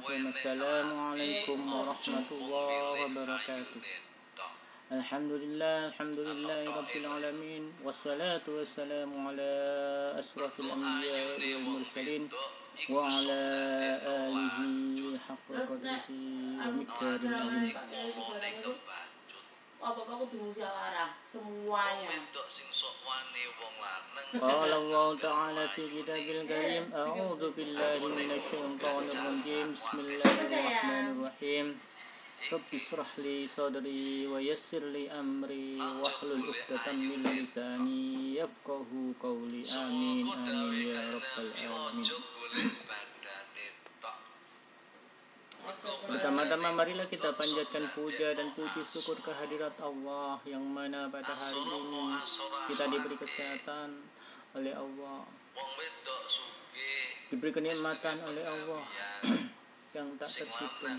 Bismillahirrahmanirrahim. Assalamualaikum warahmatullahi wabarakatuh. Alhamdulillahi rabbil alamin. Wassalatu wassalamu ala asrafil anbiya'i wal mursalin wa ala alihi haqqa qadrihi wa miqdaril azim. Apa-apa kudu musyawarah semuanya. Qala Allah Ta'ala fi kitabil karim, a'udzu billahi minasyaitonir rajim. Bismillahirrahmanirrahim. Rabbi ishrah li sadri wa yassir li amri wahlul 'uqdatam min lisani yafqahu qawli. Amin amin ya rabbal alamin. Pertama-tama marilah kita panjatkan puja dan puji syukur kehadirat Allah yang mana pada hari ini kita diberi kesehatan oleh Allah, diberi kenikmatan oleh Allah yang tak terhitung.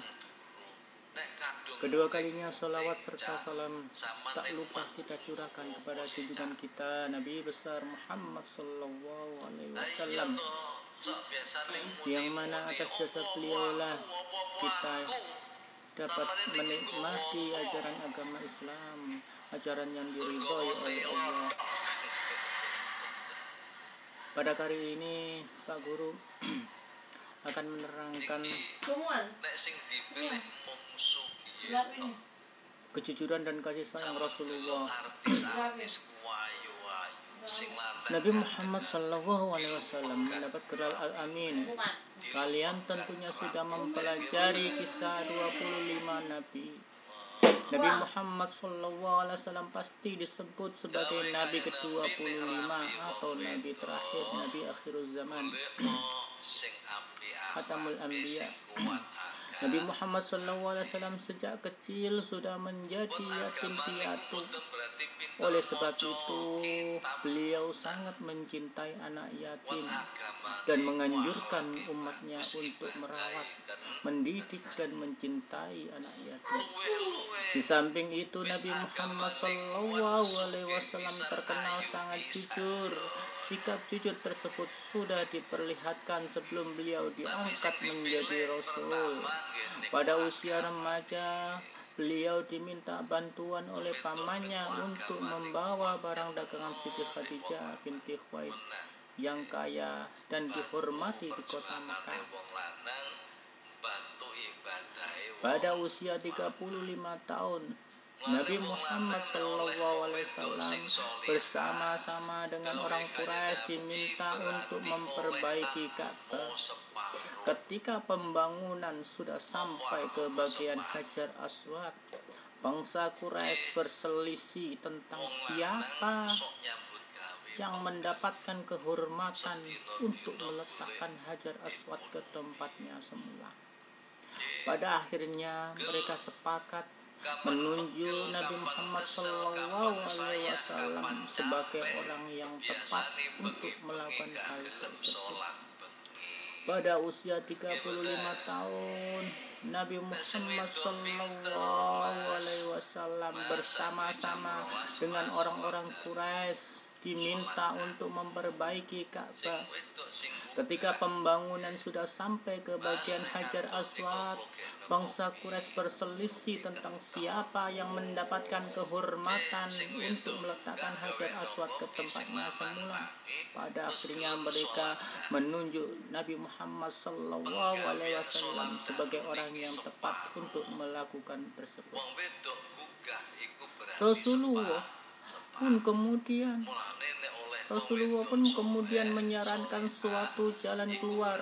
Kedua kalinya salawat serta salam tak lupa kita curahkan kepada junjungan kita Nabi besar Muhammad sallallahu alaihi wasallam, yang mana atas jasa beliau lah kita dapat menikmati ajaran agama Islam, ajaran yang diridhoi oleh Allah. Pada kali ini Pak Guru akan menerangkan kejujuran dan kasih sayang Rasulullah. Nabi Muhammad sallallahu alaihi wasallam mendapat gelar Al-Amin. Kalian tentunya sudah mempelajari kisah 25 nabi. Nabi Muhammad sallallahu alaihi wasallam pasti disebut sebagai nabi ke-25 atau nabi terakhir, nabi akhirul zaman, Khatamul Anbiya. Nabi Muhammad SAW sejak kecil sudah menjadi yatim piatu. Oleh sebab itu, beliau sangat mencintai anak yatim dan menganjurkan umatnya untuk merawat, mendidik dan mencintai anak yatim. Di samping itu, Nabi Muhammad SAW terkenal sangat jujur. Sikap jujur tersebut sudah diperlihatkan sebelum beliau diangkat menjadi Rasul. Pada usia remaja, beliau diminta bantuan oleh pamannya untuk membawa barang dagangan Siti Khadijah binti Khuwailid yang kaya dan dihormati di kota Makkah. Pada usia 35 tahun, Nabi Muhammad SAW bersama-sama dengan orang Quraisy diminta untuk memperbaiki Ka'bah. Ketika pembangunan sudah sampai ke bagian Hajar Aswad, bangsa Quraisy berselisih tentang siapa yang mendapatkan kehormatan untuk meletakkan Hajar Aswad ke tempatnya semula. Pada akhirnya mereka sepakat menunjuk Nabi Muhammad SAW sebagai orang yang tepat untuk melakukan hal tersebut. Pada usia 35 tahun, Nabi Muhammad SAW bersama-sama dengan orang-orang Quraisy diminta untuk memperbaiki Ka'bah. Ketika pembangunan sudah sampai ke bagian Hajar Aswad, bangsa Quraisy berselisih tentang siapa yang mendapatkan kehormatan untuk meletakkan Hajar Aswad ke tempatnya semula. Pada akhirnya mereka menunjuk Nabi Muhammad SAW sebagai orang yang tepat untuk melakukan tersebut. Rasulullah pun kemudian menyarankan suatu jalan keluar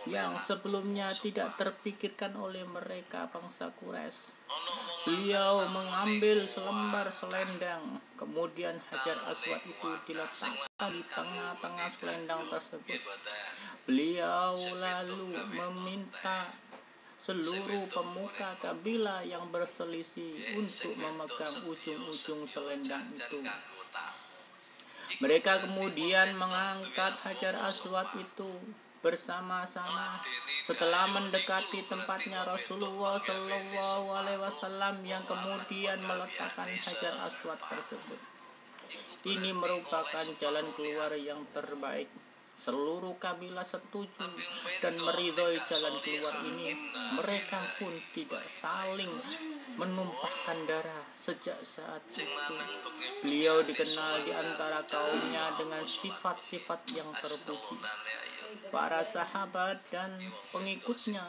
yang sebelumnya tidak terpikirkan oleh mereka bangsa Quraisy. Beliau mengambil selembar selendang, kemudian Hajar Aswad itu diletakkan di tengah-tengah selendang tersebut. Beliau lalu meminta seluruh pemuka kabilah yang berselisih untuk memegang ujung-ujung selendang itu. Mereka kemudian mengangkat Hajar Aswad itu bersama-sama. Setelah mendekati tempatnya Rasulullah SAW yang kemudian meletakkan Hajar Aswad tersebut. Ini merupakan jalan keluar yang terbaik Seluruh kabilah setuju dan meridhoi jalan keluar ini. Mereka pun tidak saling menumpahkan darah. Sejak saat itu beliau dikenal di antara kaumnya dengan sifat-sifat yang terpuji. Para sahabat dan pengikutnya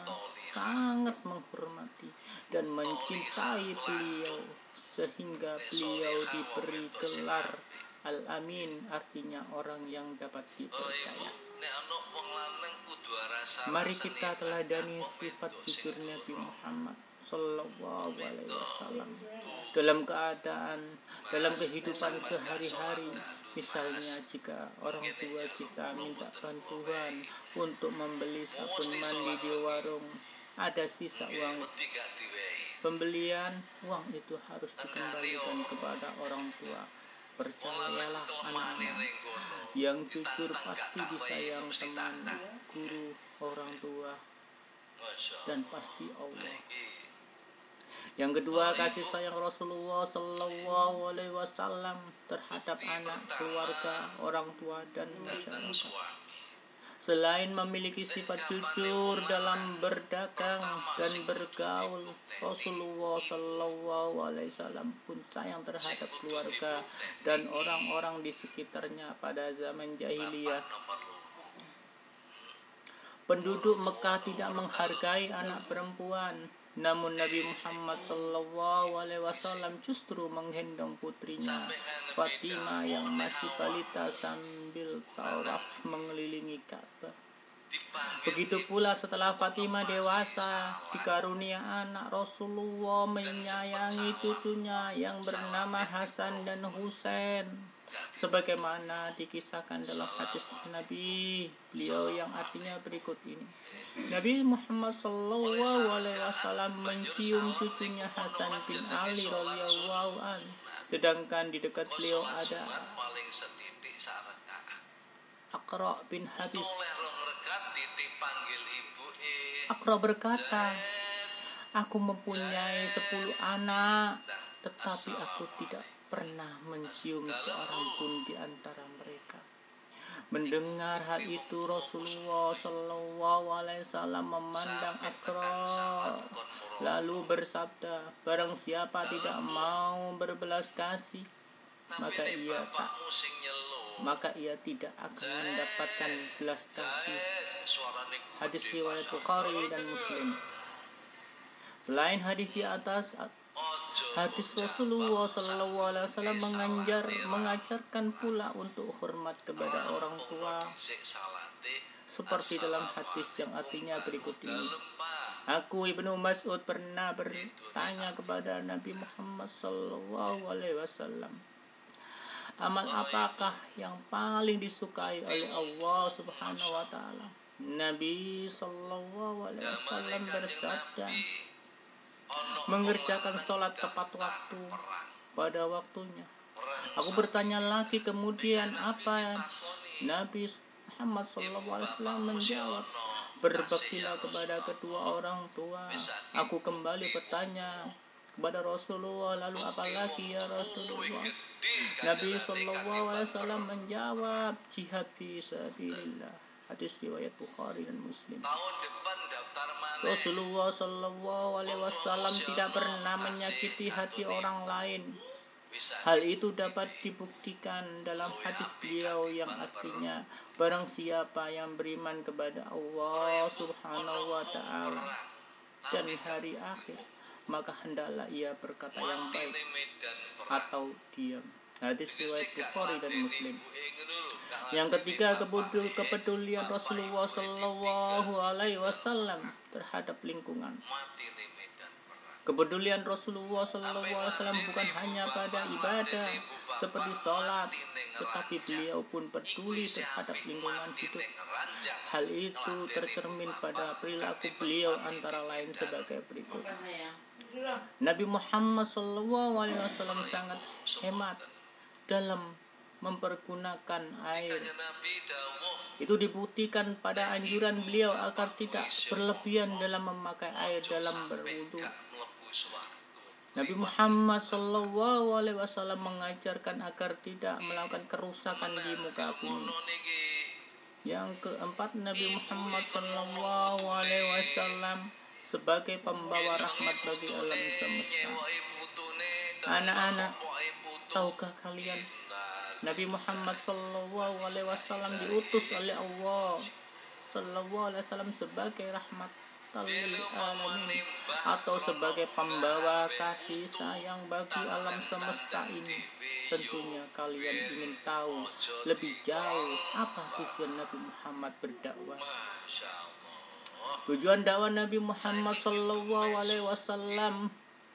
sangat menghormati dan mencintai beliau, sehingga beliau diberi gelar Al-Amin, artinya orang yang dapat dipercaya. Mari kita teladani sifat jujur Nabi Muhammad Sallallahu Alaihi Wasallam dalam kehidupan sehari-hari. Misalnya jika orang tua kita minta bantuan untuk membeli sabun mandi di warung, ada sisa uang pembelian, uang itu harus dikembalikan kepada orang tua. Percayalah anak-anak, yang jujur pasti disayang teman, guru, orang tua, dan pasti Allah. Yang kedua, kasih sayang Rasulullah Sallallahu Alaihi Wasallam terhadap anak, keluarga, orang tua, dan masyarakat. Selain memiliki sifat jujur dalam berdagang dan bergaul, Rasulullah Sallallahu Alaihi Wasallam pun sayang terhadap keluarga dan orang-orang di sekitarnya pada zaman jahiliyah. Penduduk Mekah tidak menghargai anak perempuan, namun Nabi Muhammad Sallallahu Alaihi Wasallam justru menggendong putrinya Fatimah yang masih balita sambil tawaf mengelilingi Ka'bah. Begitu pula setelah Fatimah dewasa, dikarunia anak, Rasulullah menyayangi cucunya yang bernama Hasan dan Husain, sebagaimana dikisahkan dalam hadis Nabi beliau yang artinya berikut ini. Nabi Muhammad Sallallahu Alaihi Wasallam mencium cucunya Hasan bin Ali radhiyallahu an, sedangkan di dekat beliau ada Aqra bin Habis. Aqra berkata, aku mempunyai 10 anak, tetapi aku tidak pernah mencium seorang pun di antara mereka. Mendengar hal itu, Rasulullah Sallallahu Alaihi Wasallam memandang Aqra lalu bersabda, barang siapa tidak mau berbelas kasih, maka ia tidak akan mendapatkan belas kasih. Hadis riwayat Bukhari dan Muslim. Selain hadis di atas, hadis Rasulullah SAW mengajarkan pula untuk hormat kepada orang tua, seperti dalam hadis yang artinya berikut ini. Aku Ibnu Mas'ud pernah bertanya kepada Nabi Muhammad SAW, amal apakah yang paling disukai oleh Allah Subhanahu wa Ta'ala? Nabi Sallallahu Alaihi Wasallam bersabda, mengerjakan sholat tepat waktu pada waktunya. Aku bertanya lagi kemudian apa? Nabi Muhammad SAW menjawab, berbaktilah kepada kedua orang tua. Aku kembali bertanya kepada Rasulullah, lalu apa lagi ya Rasulullah? Nabi SAW menjawab, jihad fi sabilillah. Hadis riwayat Bukhari dan Muslim. Rasulullah Sallallahu Alaihi Wasallam tidak pernah menyakiti hati orang lain. Hal itu dapat dibuktikan dalam hadis beliau yang artinya, barang siapa yang beriman kepada Allah Subhanahu wa Ta'ala dan hari akhir, maka hendaklah ia berkata yang baik atau diam. Hadis riwayat Bukhari dan Muslim. Yang ketiga, kepedulian Rasulullah Sallallahu Alaihi Wasallam terhadap lingkungan. Kepedulian Rasulullah Sallallahu Alaihi Wasallam bukan hanya pada ibadah seperti sholat, tetapi beliau pun peduli terhadap lingkungan hidup. Hal itu tercermin pada perilaku beliau antara lain sebagai berikut. Nabi Muhammad Sallallahu Alaihi Wasallam sangat hemat dalam mempergunakan air. Itu dibuktikan pada anjuran beliau agar tidak berlebihan dalam memakai air dalam berwudu. Nabi Muhammad SAW mengajarkan agar tidak melakukan kerusakan di muka bumi. Yang keempat, Nabi Muhammad SAW sebagai pembawa rahmat bagi alam semesta. Anak-anak, tahukah kalian Nabi Muhammad SAW diutus oleh Allah SAW sebagai rahmat lil alamin, atau sebagai pembawa kasih sayang bagi alam semesta ini? Tentunya kalian ingin tahu lebih jauh apa tujuan Nabi Muhammad berdakwah. Tujuan dakwah Nabi Muhammad SAW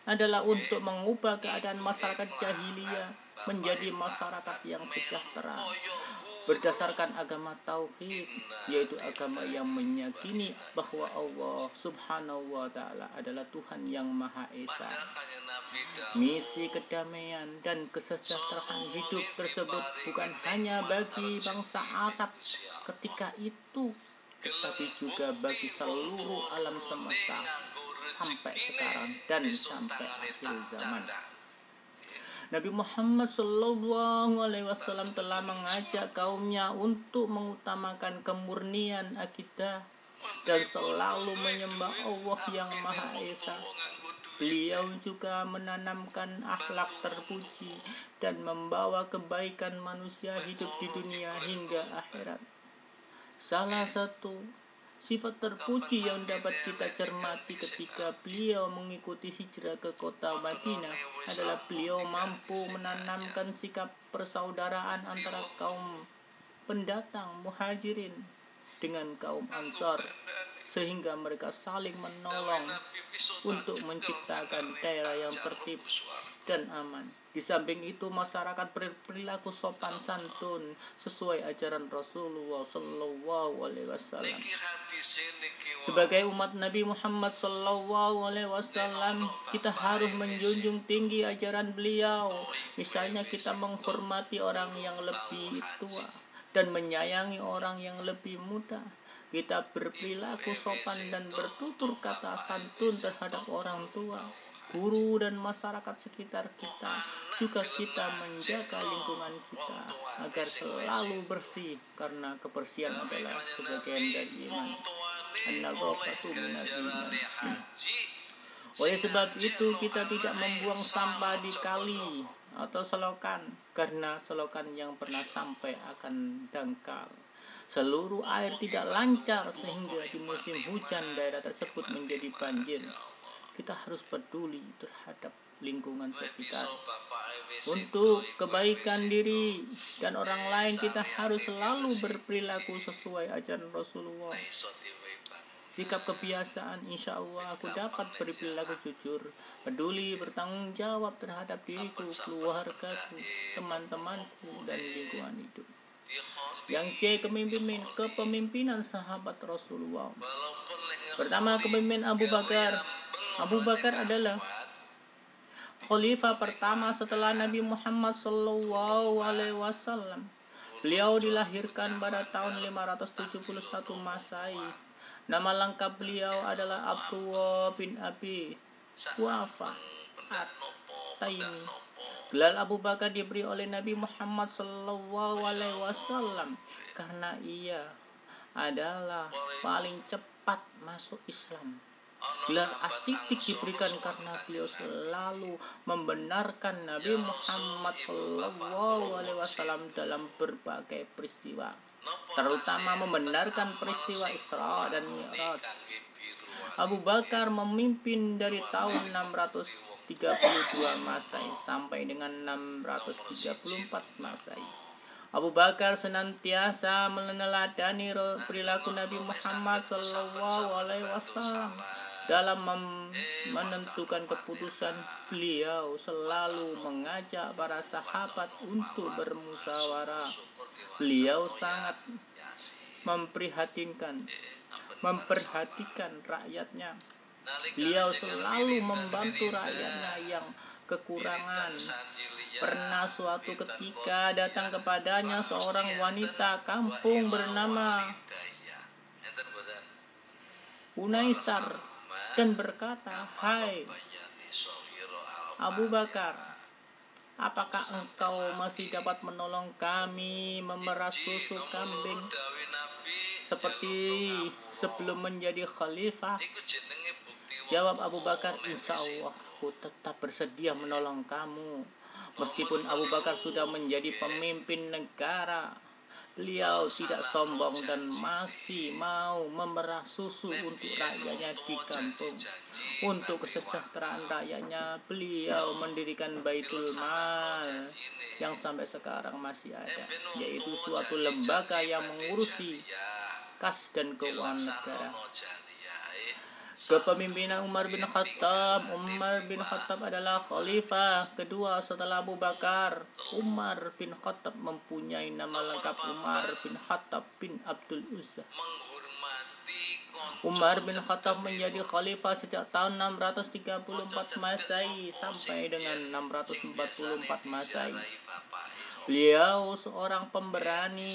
adalah untuk mengubah keadaan masyarakat jahiliyah menjadi masyarakat yang sejahtera berdasarkan agama tauhid, yaitu agama yang meyakini bahwa Allah Subhanahu wa Ta'ala adalah Tuhan yang Maha Esa. Misi kedamaian dan kesejahteraan hidup tersebut bukan hanya bagi bangsa Arab ketika itu, tetapi juga bagi seluruh alam semesta sampai sekarang dan sampai akhir zaman. Nabi Muhammad SAW telah mengajak kaumnya untuk mengutamakan kemurnian akidah dan selalu menyembah Allah yang Maha Esa. Beliau juga menanamkan akhlak terpuji dan membawa kebaikan manusia hidup di dunia hingga akhirat. Salah satu sifat terpuji yang dapat kita cermati ketika beliau mengikuti hijrah ke kota Madinah adalah beliau mampu menanamkan sikap persaudaraan antara kaum pendatang Muhajirin dengan kaum Ansar, sehingga mereka saling menolong untuk menciptakan daerah yang tertib dan aman. Di samping itu, masyarakat berperilaku sopan santun sesuai ajaran Rasulullah SAW. Sebagai umat Nabi Muhammad SAW, kita harus menjunjung tinggi ajaran beliau. Misalnya, kita menghormati orang yang lebih tua dan menyayangi orang yang lebih muda. Kita berperilaku sopan dan bertutur kata santun terhadap orang tua, guru, dan masyarakat sekitar kita. Juga kita menjaga lingkungan kita agar selalu bersih, karena kebersihan adalah sebagian dari iman. An-nadhafatu minal iman. Oleh sebab itu, kita tidak membuang sampah di kali atau selokan, karena selokan yang pernah sampai akan dangkal. Seluruh air tidak lancar sehingga di musim hujan daerah tersebut menjadi banjir. Kita harus peduli terhadap lingkungan sekitar. Untuk kebaikan diri dan orang lain, kita harus selalu berperilaku sesuai ajaran Rasulullah. Sikap kebiasaan, insya Allah aku dapat berperilaku jujur, peduli, bertanggung jawab terhadap diriku, keluargaku, teman-temanku, dan lingkungan hidup. Yang C, kepemimpinan sahabat Rasulullah. Pertama, kepemimpinan Abu Bakar. Abu Bakar adalah khalifah pertama setelah Nabi Muhammad SAW. Beliau dilahirkan pada tahun 571 Masehi. Nama lengkap beliau adalah Abdullah bin Abi Quhafa At-Taimi. Gelar Abu Bakar diberi oleh Nabi Muhammad SAW karena ia adalah paling cepat masuk Islam. Gelar As-Siddiq diberikan karena beliau selalu membenarkan Nabi Muhammad SAW dalam berbagai peristiwa, terutama membenarkan peristiwa Isra dan Mi'raj. Abu Bakar memimpin dari tahun 632 Masehi sampai dengan 634 Masehi. Abu Bakar senantiasa meneladani perilaku Nabi Muhammad SAW. Dalam menentukan keputusan, beliau selalu mengajak para sahabat untuk bermusyawarah. Beliau sangat memperhatikan rakyatnya. Beliau selalu membantu rakyatnya yang kekurangan. Pernah suatu ketika datang kepadanya seorang wanita kampung bernama Unaisar dan berkata, "Hai Abu Bakar, apakah engkau masih dapat menolong kami memerah susu kambing?" seperti sebelum menjadi khalifah? Jawab Abu Bakar, insya Allah aku tetap bersedia menolong kamu. Meskipun Abu Bakar sudah menjadi pemimpin negara, beliau tidak sombong dan masih mau memerah susu untuk rakyatnya di kampung. Untuk kesejahteraan rakyatnya, beliau mendirikan Baitul Mal yang sampai sekarang masih ada, yaitu suatu lembaga yang mengurusi kas dan keuangan negara. Kepemimpinan Umar bin Khattab. Umar bin Khattab adalah khalifah kedua setelah Abu Bakar. Umar bin Khattab mempunyai nama lengkap Umar bin Khattab bin Abdul Uzza. Umar bin Khattab menjadi khalifah sejak tahun 634 Masehi sampai dengan 644 Masehi. Beliau seorang pemberani,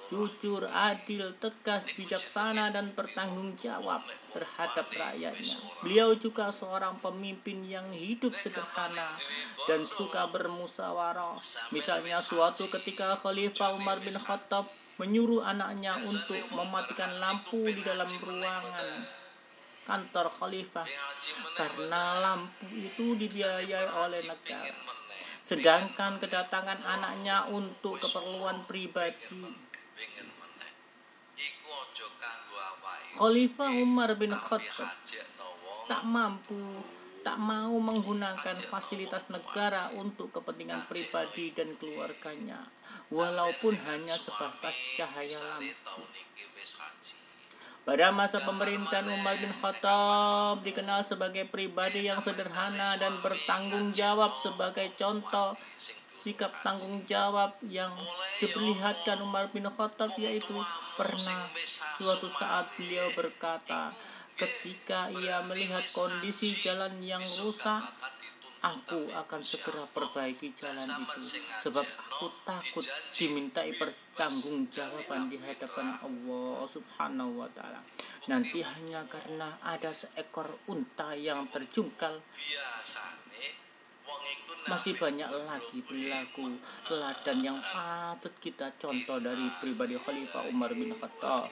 jujur, adil, tegas, bijaksana, dan bertanggung jawab terhadap rakyatnya. Beliau juga seorang pemimpin yang hidup sederhana dan suka bermusyawarah. Misalnya suatu ketika Khalifah Umar bin Khattab menyuruh anaknya untuk mematikan lampu di dalam ruangan kantor khalifah karena lampu itu dibiayai oleh negara, sedangkan kedatangan anaknya untuk keperluan pribadi. Khalifah Umar bin Khattab tak mau menggunakan fasilitas negara untuk kepentingan pribadi dan keluarganya, walaupun hanya sebatas cahaya lampu. Pada masa pemerintahan Umar bin Khattab dikenal sebagai pribadi yang sederhana dan bertanggung jawab. Sebagai contoh sikap tanggung jawab yang diperlihatkan Umar bin Khattab, yaitu pernah suatu saat beliau berkata ketika ia melihat kondisi jalan yang rusak, aku akan segera perbaiki jalan itu, sebab aku takut dimintai pertanggungjawaban di hadapan Allah Subhanahu wa Ta'ala. Nanti hanya karena ada seekor unta yang terjungkal. Masih banyak lagi perilaku teladan yang patut kita contoh dari pribadi Khalifah Umar bin Khattab.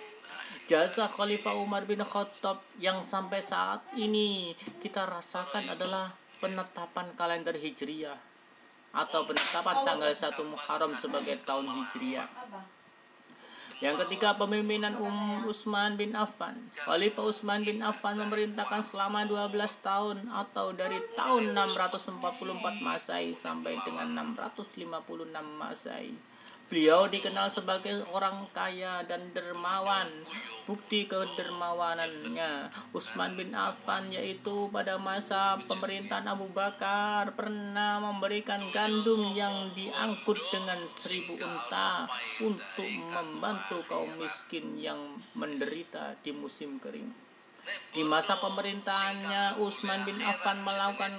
Jasa Khalifah Umar bin Khattab yang sampai saat ini kita rasakan adalah penetapan kalender Hijriah atau penetapan tanggal 1 Muharram sebagai tahun Hijriah. Yang ketiga, pemimpinan Utsman bin Affan. Khalifah Utsman bin Affan memerintahkan selama 12 tahun atau dari tahun 644 Masehi sampai dengan 656 Masehi. Beliau dikenal sebagai orang kaya dan dermawan. Bukti kedermawanannya Utsman bin Affan yaitu pada masa pemerintahan Abu Bakar pernah memberikan gandum yang diangkut dengan 1000 unta untuk membantu kaum miskin yang menderita di musim kering. Di masa pemerintahannya, Utsman bin Affan melakukan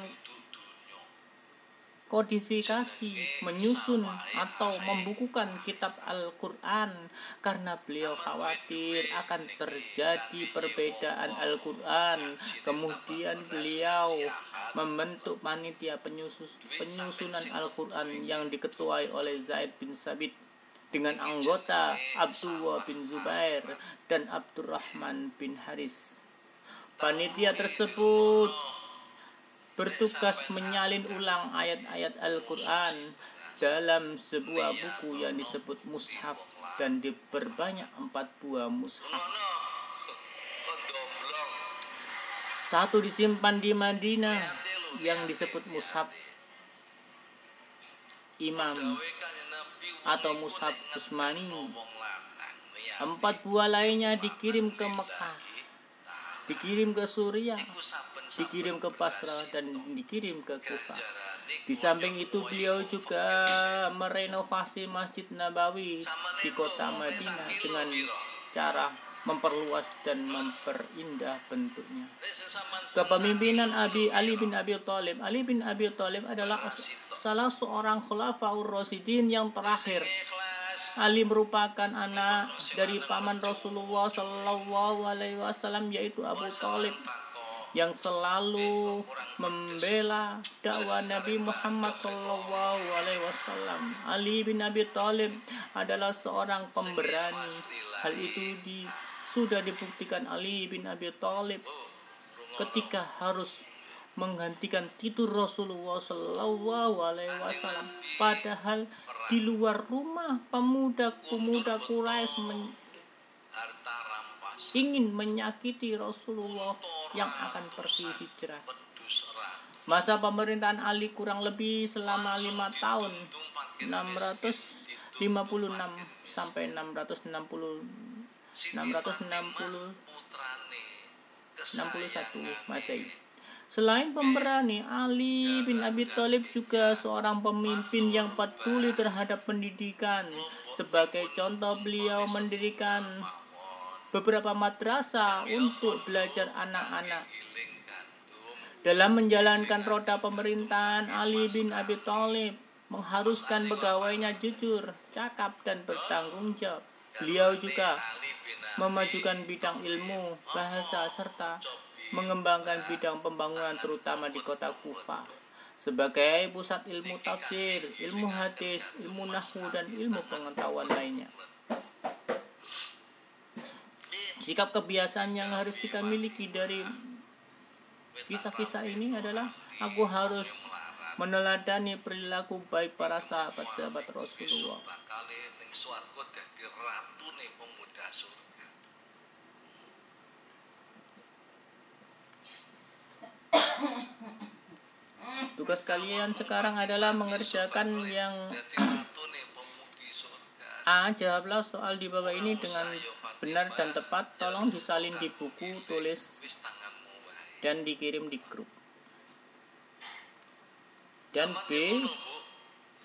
kodifikasi, menyusun atau membukukan kitab Al-Quran karena beliau khawatir akan terjadi perbedaan Al-Quran. Kemudian beliau membentuk panitia penyusunan Al-Quran yang diketuai oleh Zaid bin Sabit dengan anggota Abdullah bin Zubair dan Abdurrahman bin Haris. Panitia tersebut bertugas menyalin ulang ayat-ayat Al-Quran dalam sebuah buku yang disebut mushaf dan diperbanyak 4 buah mushaf. Satu disimpan di Madinah yang disebut mushaf Imam atau mushaf Utsmani. 4 buah lainnya dikirim ke Mekah, dikirim ke Suriah, dikirim ke Basra, dan dikirim ke Kufah. Di samping itu beliau juga merenovasi Masjid Nabawi di kota Madinah dengan cara memperluas dan memperindah bentuknya. Kepemimpinan Ali bin Abi Thalib. Ali bin Abi Thalib adalah salah seorang Khulafaur Rasyidin yang terakhir. Ali merupakan anak dari paman Rasulullah Shallallahu Alaihi Wasallam yaitu Abu Thalib, yang selalu membela dakwah Nabi Muhammad Sallallahu Alaihi Wasallam. Ali bin Abi Thalib adalah seorang pemberani. Hal itu sudah dibuktikan Ali bin Abi Thalib ketika harus menggantikan tidur Rasulullah Shallallahu Alaihi Wasallam. Padahal di luar rumah pemuda-pemuda Quraisy ingin menyakiti Rasulullah yang akan pergi hijrah. Masa pemerintahan Ali kurang lebih selama 5 tahun, 656 sampai 661 Masehi. Selain pemberani, Ali bin Abi Thalib juga seorang pemimpin yang peduli terhadap pendidikan. Sebagai contoh, beliau mendirikan beberapa madrasah untuk belajar anak-anak. Dalam menjalankan roda pemerintahan, Ali bin Abi Thalib mengharuskan pegawainya jujur, cakap, dan bertanggung jawab. Beliau juga memajukan bidang ilmu, bahasa, serta mengembangkan bidang pembangunan terutama di kota Kufah sebagai pusat ilmu tafsir, ilmu hadis, ilmu nahwu, dan ilmu pengetahuan lainnya. Sikap kebiasaan yang harus kita miliki dari kisah-kisah ini adalah aku harus meneladani perilaku baik para sahabat-sahabat Rasulullah. Tugas kalian sekarang adalah mengerjakan yang A. Jawablah soal di bawah ini dengan benar dan tepat. Tolong disalin di buku tulis dan dikirim di grup. Dan B.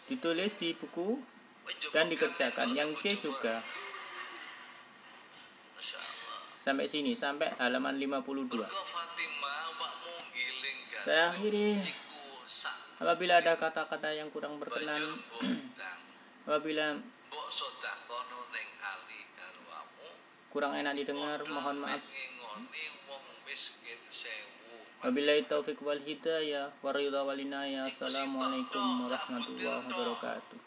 Ditulis di buku dan dikerjakan. Yang C juga. Sampai sini, sampai halaman 52. Saya akhiri. Apabila ada kata-kata yang kurang berkenan, apabila kurang enak didengar, mohon maaf. Wabillahi taufiq wal hidayah wa ridha wal inayah. Assalamualaikum warahmatullahi wabarakatuh.